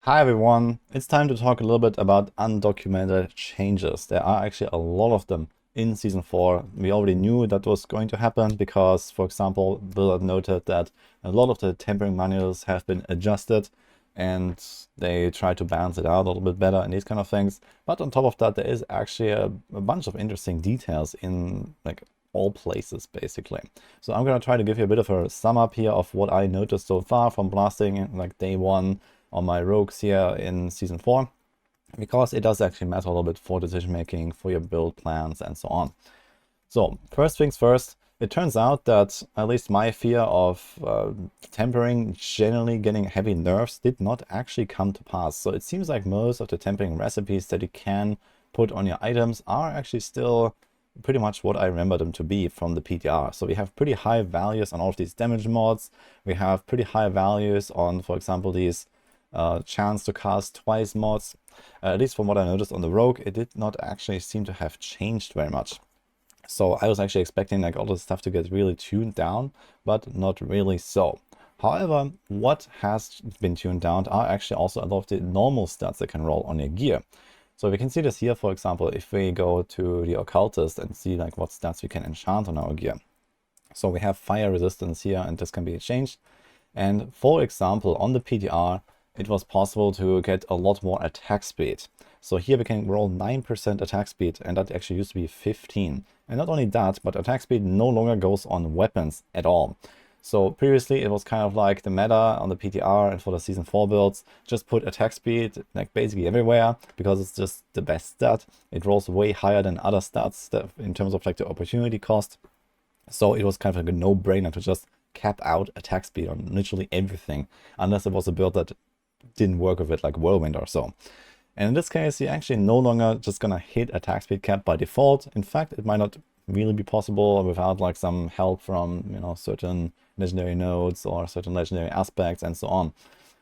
Hi everyone, it's time to talk a little bit about undocumented changes. There are actually a lot of them in Season 4. We already knew that was going to happen because, for example, Bill had noted that a lot of the tempering manuals have been adjusted and they try to balance it out a little bit better and these kind of things. But on top of that, there is actually a bunch of interesting details in like all places basically. So I'm going to try to give you a bit of a sum up here of what I noticed so far from blasting like day 1 on my rogues here in Season 4, because it does actually matter a little bit for decision making, for your build plans and so on. So first things first, it turns out that at least my fear of tempering generally getting heavy nerfs did not actually come to pass. So it seems like most of the tempering recipes that you can put on your items are actually still pretty much what I remember them to be from the PTR. So we have pretty high values on all of these damage mods. We have pretty high values on, for example, these chance to cast twice mods. At least from what I noticed on the rogue, it did not actually seem to have changed very much. So I was actually expecting like all this stuff to get really tuned down, but not really so. However, what has been tuned down are actually also a lot of the normal stats that can roll on your gear. So we can see this here, for example, if we go to the occultist and see like what stats we can enchant on our gear. So we have fire resistance here, and this can be changed. And for example, on the PTR, it was possible to get a lot more attack speed. So here we can roll 9% attack speed, and that actually used to be 15. And not only that, but attack speed no longer goes on weapons at all. So previously it was kind of like the meta on the PTR and for the Season 4 builds, just put attack speed like basically everywhere because it's just the best stat. It rolls way higher than other stats that, in terms of like the opportunity cost. So it was kind of like a no-brainer to just cap out attack speed on literally everything, unless it was a build that didn't work with it like Whirlwind or so. And in this case, you're actually no longer just gonna hit attack speed cap by default. In fact, it might not really be possible without like some help from, you know, certain legendary nodes or certain legendary aspects and so on.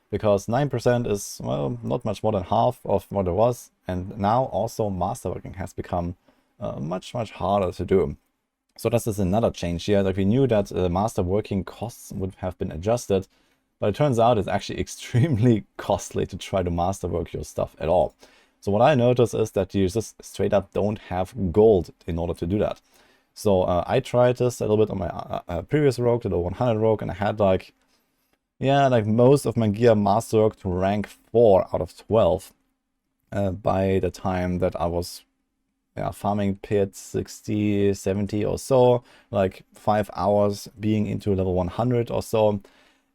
Because 9% is, well, not much more than half of what it was. And now also Masterworking has become much harder to do. So this is another change here. Like we knew that Masterworking costs would have been adjusted, but it turns out it's actually extremely costly to try to masterwork your stuff at all. So what I noticed is that you just straight up don't have gold in order to do that. So I tried this a little bit on my previous rogue, the 100 rogue, and I had like, yeah, like most of my gear masterwork to rank 4 out of 12 by the time that I was farming pit 60, 70 or so, like 5 hours being into level 100 or so.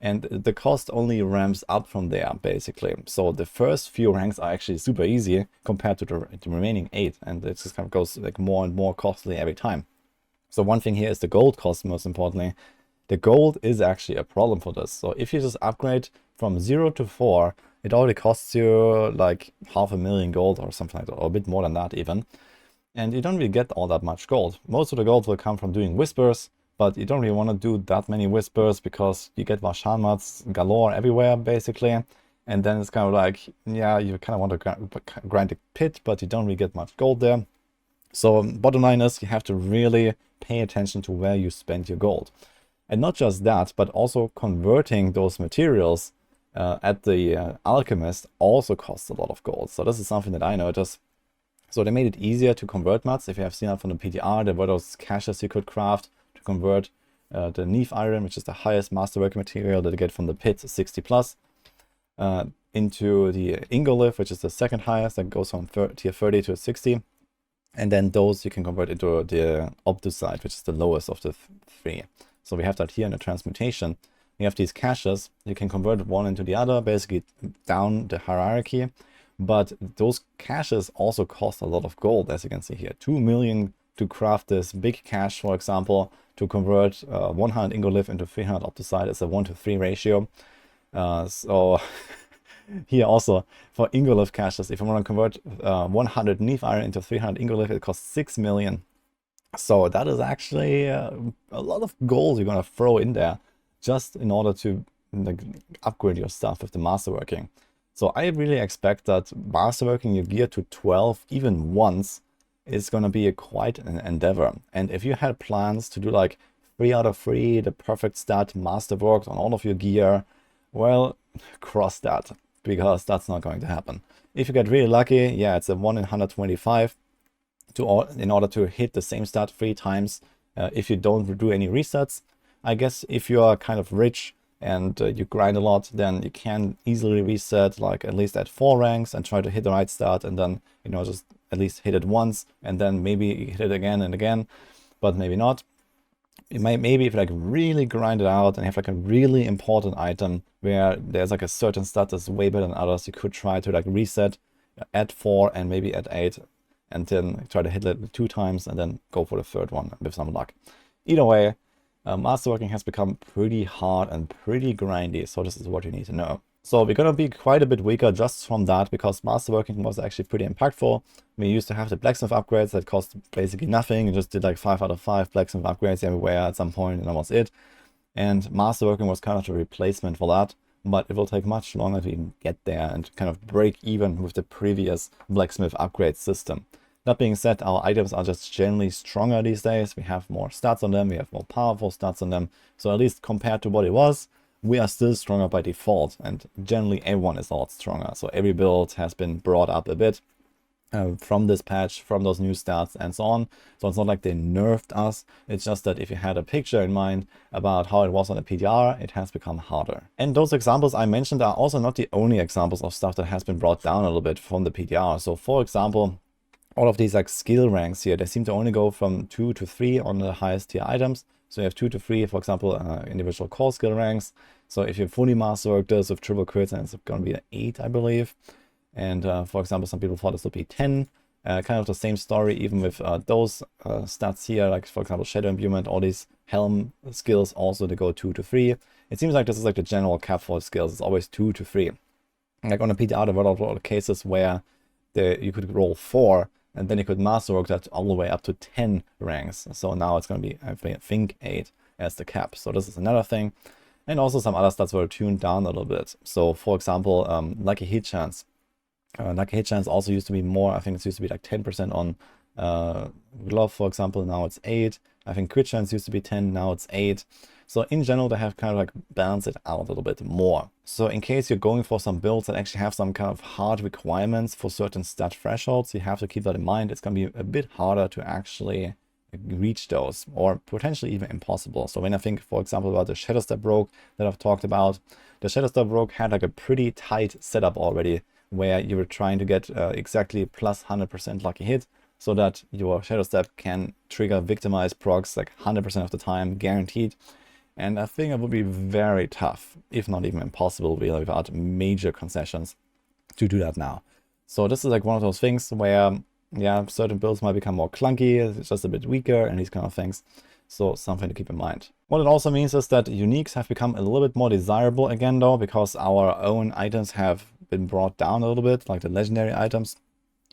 And the cost only ramps up from there, basically. So the first few ranks are actually super easy compared to the remaining 8. And it just kind of goes like more and more costly every time. So one thing here is the gold cost, most importantly. The gold is actually a problem for this. So if you just upgrade from 0 to 4, it already costs you like 500,000 gold or something like that, or a bit more than that even. And you don't really get all that much gold. Most of the gold will come from doing whispers, but you don't really want to do that many whispers because you get Varshan mods galore everywhere, basically. And then it's kind of like, yeah, you kind of want to grind a pit, but you don't really get much gold there. So bottom line is you have to really pay attention to where you spend your gold. And not just that, but also converting those materials at the alchemist also costs a lot of gold. So this is something that I noticed. So they made it easier to convert mods. If you have seen that from the PTR, there were those caches you could craft to convert the Neef Iron, which is the highest masterwork material that you get from the pit, 60 plus, into the Ingolith, which is the second highest, that goes from tier 30 to 60. And then those you can convert into the Obducite, which is the lowest of the 3. So we have that here in the transmutation. You have these caches, you can convert one into the other, basically down the hierarchy. But those caches also cost a lot of gold, as you can see here. 2 million to craft this big cache, for example, to convert 100 Ingolith into 300 Opticite is a 1-to-3 ratio. So here also, for Ingolith caches, if I want to convert 100 Neef Iron into 300 Ingolith, it costs 6 million. So that is actually a lot of gold you're going to throw in there just in order to like, upgrade your stuff with the Masterworking. So I really expect that masterworking your gear to 12 even once is going to be quite an endeavor. And if you had plans to do like 3 out of 3, the perfect stat masterworked on all of your gear, well, cross that. because that's not going to happen. If you get really lucky, yeah, it's a 1 in 125 in order to hit the same stat 3 times if you don't do any resets. I guess if you are kind of rich and you grind a lot, then you can easily reset, like at least at 4 ranks and try to hit the right stat, and then, you know, just at least hit it once and then maybe hit it again and again, but maybe not. Maybe if you like really grind it out and have like a really important item where there's like a certain stat that's way better than others, you could try to like reset at 4 and maybe at 8 and then try to hit it 2 times and then go for the 3rd one with some luck. Either way, Masterworking has become pretty hard and pretty grindy, so this is what you need to know. So we're gonna be quite a bit weaker just from that, because Masterworking was actually pretty impactful. We used to have the blacksmith upgrades that cost basically nothing. You just did like 5 out of 5 blacksmith upgrades everywhere at some point, and that was it. And Masterworking was kind of the replacement for that, but it will take much longer to even get there and kind of break even with the previous blacksmith upgrade system. That being said, our items are just generally stronger these days. We have more stats on them, we have more powerful stats on them. So at least compared to what it was, we are still stronger by default, and generally everyone is a lot stronger. So every build has been brought up a bit from this patch, from those new stats and so on. So it's not like they nerfed us. It's just that if you had a picture in mind about how it was on the PTR, it has become harder. And those examples I mentioned are also not the only examples of stuff that has been brought down a little bit from the PTR. So for example, all of these like skill ranks here, they seem to only go from 2 to 3 on the highest tier items. So you have 2 to 3, for example, individual core skill ranks. So if you fully masterwork this with triple crits, then it's going to be an 8, I believe. And for example, some people thought this would be 10. Kind of the same story even with those stats here, like for example, Shadow Imbuement, all these helm skills also, they go 2 to 3. It seems like this is like the general cap for skills. It's always 2 to 3. Like on the PTR, there were a lot of cases where you could roll 4, and then you could masterwork that all the way up to 10 ranks. So now it's going to be, I think, 8 as the cap. So this is another thing. And also some other stats were tuned down a little bit. So for example, lucky hit chance. Lucky hit chance also used to be more, I think it used to be like 10% on glove, for example. Now it's 8. I think crit chance used to be 10, now it's 8. So in general, they have kind of like balanced it out a little bit more. So in case you're going for some builds that actually have some kind of hard requirements for certain stat thresholds, you have to keep that in mind. It's going to be a bit harder to actually reach those, or potentially even impossible. So when I think, for example, about the Shadow Step Rogue that I've talked about, the Shadow Step Rogue had like a pretty tight setup already, where you were trying to get exactly plus 100% lucky hit, so that your Shadow Step can trigger victimize procs like 100% of the time, guaranteed. And I think it would be very tough, if not even impossible, really, without major concessions, to do that now. So this is like one of those things where, yeah, certain builds might become more clunky, it's just a bit weaker, and these kind of things. So something to keep in mind. What it also means is that uniques have become a little bit more desirable again, though, because our own items have been brought down a little bit, like the legendary items.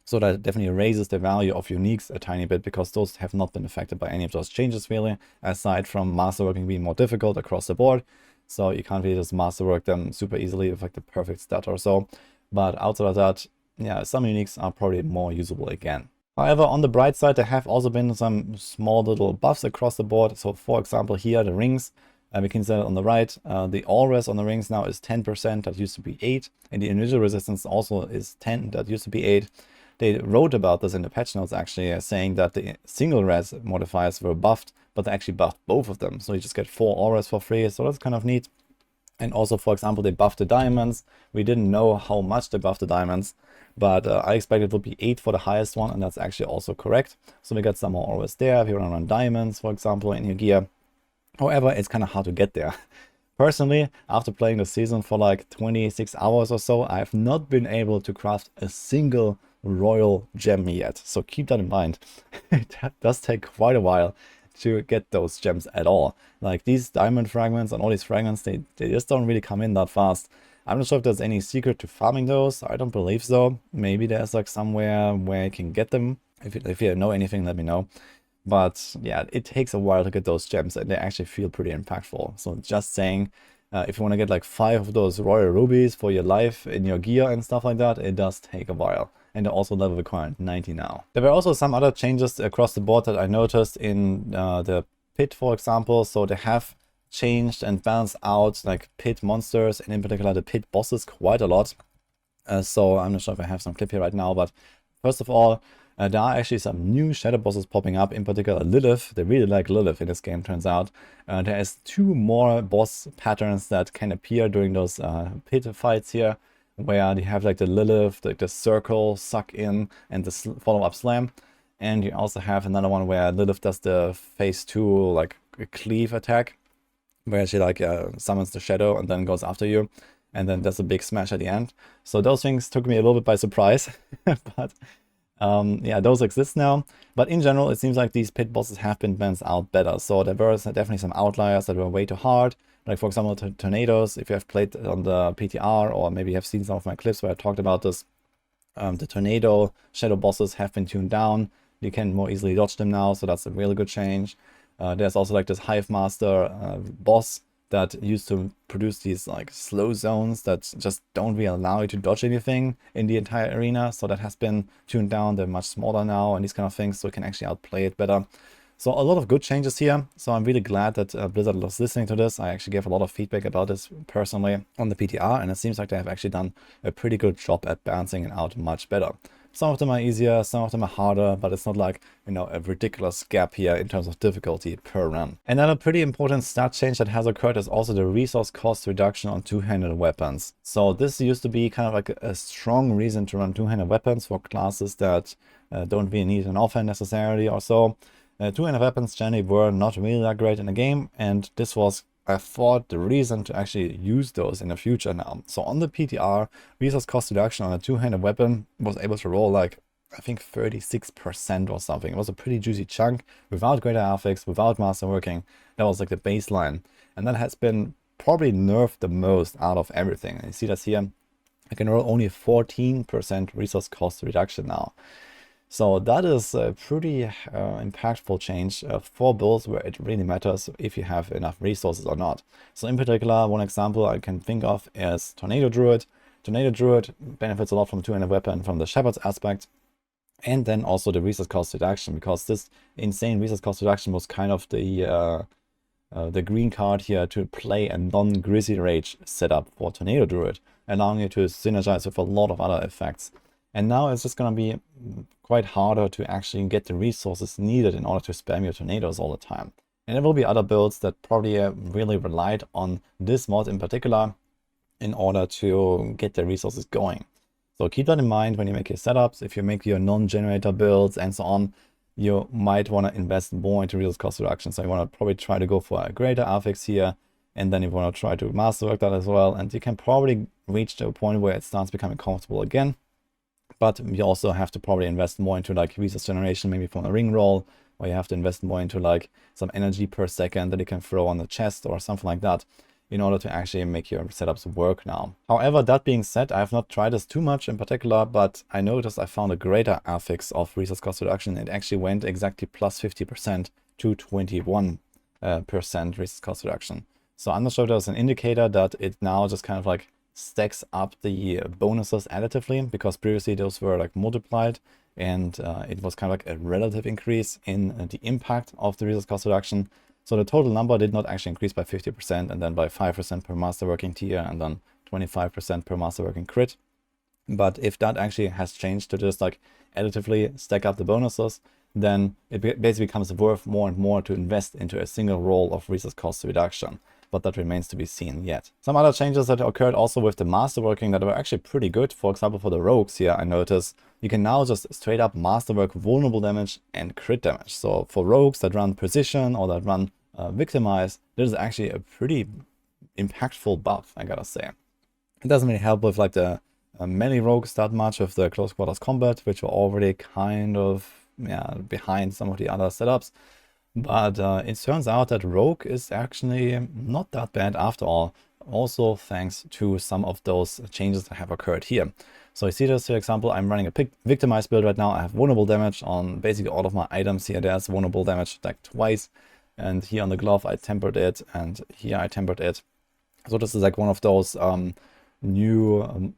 So that definitely raises the value of uniques a tiny bit, because those have not been affected by any of those changes really, aside from masterworking being more difficult across the board. So you can't really just masterwork them super easily with like the perfect stat or so. But outside of that, yeah, some uniques are probably more usable again. However, on the bright side, there have also been some small little buffs across the board. So for example, here the rings, we can see that on the right, the all res on the rings now is 10%, that used to be 8. And the individual resistance also is 10, that used to be 8. They wrote about this in the patch notes actually, saying that the single res modifiers were buffed, but they actually buffed both of them. So you just get 4 auras for free, so that's kind of neat. And also, for example, they buffed the diamonds. We didn't know how much they buffed the diamonds, but I expected it would be 8 for the highest one, and that's actually also correct. So we got some more auras there if you want to run diamonds, for example, in your gear. However, it's kind of hard to get there. Personally, after playing the season for like 26 hours or so, I have not been able to craft a single royal gem yet. So keep that in mind. It does take quite a while to get those gems at all. Like these diamond fragments and all these fragments, they just don't really come in that fast. I'm not sure if there's any secret to farming those. I don't believe so. Maybe there's like somewhere where you can get them. If you know anything, let me know. But yeah, it takes a while to get those gems, and they actually feel pretty impactful. So just saying, if you want to get like 5 of those royal rubies for your life in your gear and stuff like that, it does take a while. And they're also level required 90 now. There were also some other changes across the board that I noticed in the pit, for example. So they have changed and balanced out like pit monsters, and in particular the pit bosses, quite a lot. So I'm not sure if I have some clip here right now, but first of all, there are actually some new shadow bosses popping up, in particular Lilith. They really like Lilith in this game, turns out. There is 2 more boss patterns that can appear during those pit fights here, where you have like the Lilith, like the circle, suck in, and the follow-up slam. And you also have another one where Lilith does the phase 2, like a cleave attack, where she like summons the shadow and then goes after you. And then there's a big smash at the end. So those things took me a little bit by surprise. But yeah, those exist now. But in general, it seems like these pit bosses have been balanced out better. So there were definitely some outliers that were way too hard. Like, for example, tornadoes. If you have played on the PTR, or maybe you have seen some of my clips where I talked about this, the tornado shadow bosses have been tuned down. You can more easily dodge them now, so that's a really good change. There's also like this Hive Master boss that used to produce these like slow zones that just don't really allow you to dodge anything in the entire arena. So that has been tuned down. They're much smaller now and these kind of things, so you can actually outplay it better. So a lot of good changes here. So I'm really glad that Blizzard was listening to this. I actually gave a lot of feedback about this personally on the PTR, and it seems like they have actually done a pretty good job at balancing it out much better. Some of them are easier, some of them are harder, but it's not like, you know, a ridiculous gap here in terms of difficulty per run. Another pretty important stat change that has occurred is also the resource cost reduction on two-handed weapons. So this used to be kind of like a strong reason to run two-handed weapons for classes that don't really need an offhand necessarily or so. Two-handed weapons generally were not really that great in the game, and this was, I thought, the reason to actually use those in the future now. So on the PTR, resource cost reduction on a two-handed weapon was able to roll like, I think 36% or something. It was a pretty juicy chunk without greater affix, without masterworking. That was like the baseline. And that has been probably nerfed the most out of everything. And you see that here, I can roll only 14% resource cost reduction now. So that is a pretty impactful change for builds where it really matters if you have enough resources or not. So in particular, one example I can think of is Tornado Druid. Tornado Druid benefits a lot from two-handed weapon from the Shepherd's aspect, and then also the resource cost reduction, because this insane resource cost reduction was kind of the green card here to play a non-Grizzly Rage setup for Tornado Druid, allowing you to synergize with a lot of other effects. And now it's just going to be quite harder to actually get the resources needed in order to spam your tornadoes all the time. And there will be other builds that probably really relied on this mod in particular in order to get the resources going. So keep that in mind when you make your setups. If you make your non-generator builds and so on, you might want to invest more into resource cost reduction. So you want to probably try to go for a greater affix here, and then you want to try to masterwork that as well. And you can probably reach to a point where it starts becoming comfortable again. But you also have to probably invest more into like resource generation, maybe from a ring roll, or you have to invest more into like some energy per second that you can throw on the chest or something like that in order to actually make your setups work now. However, that being said, I have not tried this too much in particular, but I noticed I found a greater affix of resource cost reduction. It actually went exactly plus 50% to 21% resource cost reduction. So I'm not sure if there's an indicator that it now just kind of like stacks up the bonuses additively, because previously those were like multiplied, and it was kind of like a relative increase in the impact of the resource cost reduction. So the total number did not actually increase by 50%, and then by 5% per masterworking tier, and then 25% per masterworking crit. But if that actually has changed to just like additively stack up the bonuses, then it basically becomes worth more and more to invest into a single roll of resource cost reduction. But that remains to be seen yet. Some other changes that occurred also with the masterworking that were actually pretty good. For example, for the rogues here, I noticed you can now just straight up masterwork vulnerable damage and crit damage. So for rogues that run precision or that run victimize, this is actually a pretty impactful buff, I gotta say. It doesn't really help with like the melee rogues that much with the close quarters combat, which were already kind of behind some of the other setups. But it turns out that Rogue is actually not that bad after all, also thanks to some of those changes that have occurred here. So you see this, for example, I'm running a victimized build right now. I have vulnerable damage on basically all of my items here. There's vulnerable damage like twice, and here on the glove I tempered it, and here I tempered it. So this is like one of those new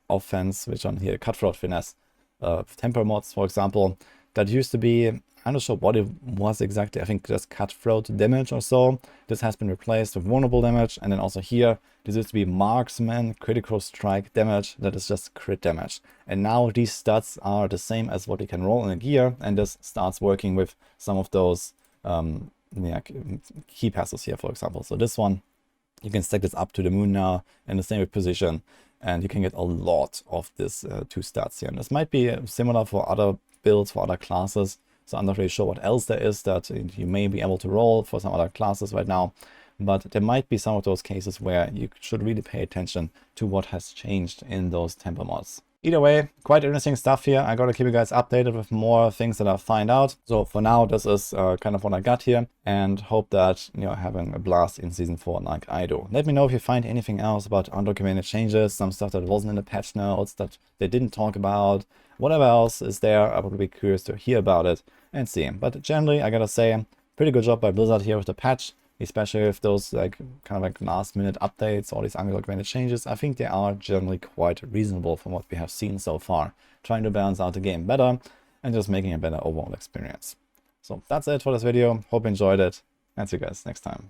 offense, which on here, Cutthroat Finesse temper mods, for example, That used to be, I'm not sure what it was exactly, I think just cutthroat damage or so. This has been replaced with vulnerable damage, and then also here, this used to be marksman critical strike damage, that is just crit damage. And now these stats are the same as what you can roll in a gear, and this starts working with some of those key passes here, for example. So this one, you can stack this up to the moon now in the same position, and you can get a lot of this 2 stats here. And this might be similar for other builds, for other classes. So I'm not really sure what else there is that you may be able to roll for some other classes right now. But there might be some of those cases where you should really pay attention to what has changed in those tempo mods. Either way, quite interesting stuff here. I gotta keep you guys updated with more things that I find out. So for now, this is kind of what I got here, and hope that you're having a blast in Season 4 like I do. Let me know if you find anything else about undocumented changes, some stuff that wasn't in the patch notes that they didn't talk about. Whatever else is there, I would be curious to hear about it and see. But generally, I gotta say, pretty good job by Blizzard here with the patch. Especially with those last minute updates, all these undocumented changes. I think they are generally quite reasonable from what we have seen so far. Trying to balance out the game better and just making a better overall experience. So that's it for this video. Hope you enjoyed it, and see you guys next time.